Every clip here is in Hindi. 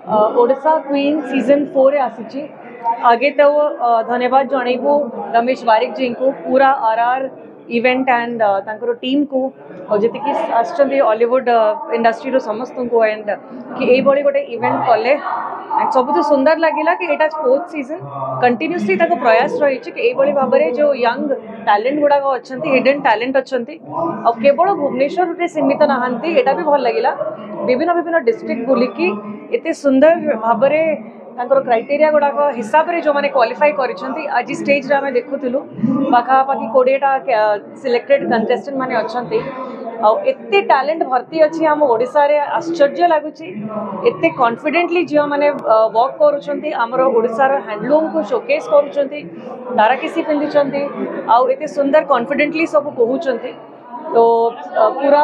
ओडिशा क्वीन सीजन 4 आसी आगे तो धन्यवाद जनइबू रमेश वारिक जी को पूरा आर इवेंट एंड टीम को और जी आसुँच हॉलीवुड इंडस्ट्री रो समस्त को एंड कि ये गोटे इवेंट कले सब सुंदर लगे कि यहाँ 4th सीजन कंटिन्यूसली प्रयास रही कि भाव में जो यंग टैलेंट गुड़ाक अच्छा हिडन टैलेंट अच्छा केवल भुवनेश्वर रे सीमित नहांती यहाँ भी भल लगे विभिन्न विभिन्न डिस्ट्रिक्ट बुलिकी एत सुंदर भाव में क्राइटेरिया गुड़ाक हिसाब से जो मैंने क्वालिफाई करिसेंती आज स्टेज रे आमे देखुथिलु पाखापाखि 20टा सिलेक्टेड कंटेस्टेंट माने अछंती एते टैलेंट भर्ती अच्छी आम ओडिशा रे आश्चर्य लगुच एते कॉन्फिडेंटली झील मैंने वर्क करुँच आमर ओडिशार हैंडलूम को शोकेस करुँच ताराकिसी पिंधि आउ एते सुंदर कॉन्फिडेंटली सब कहते तो पूरा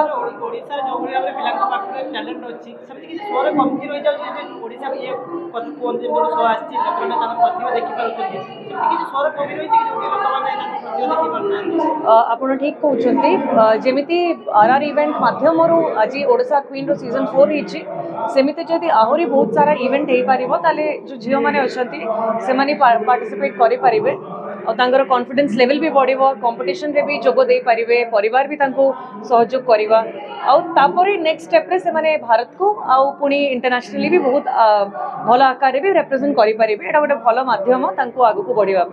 आपण ठीक कहते जमीती आर इवेंट मध्यम आज ओडिशा क्वीन रो सीजन 4 रही सेमिति जदि आहरी बहुत सारा इवेंट हो पार ताले जो झील मैंने अच्छा से पार्टिसिपेट करें और कॉन्फिडेंस लेवल भी बढ़ो कंपटीशन रे भी जोग दे पारिबे परिवार भी तांको सहयोग करवा आउे नेक्स्ट स्टेप रे से माने भारत को आउ पुणी इंटरनेशनली भी बहुत भल आकार भी रिप्रेजेंट करें गोटे भल माध्यम तांको आगु को बढ़िया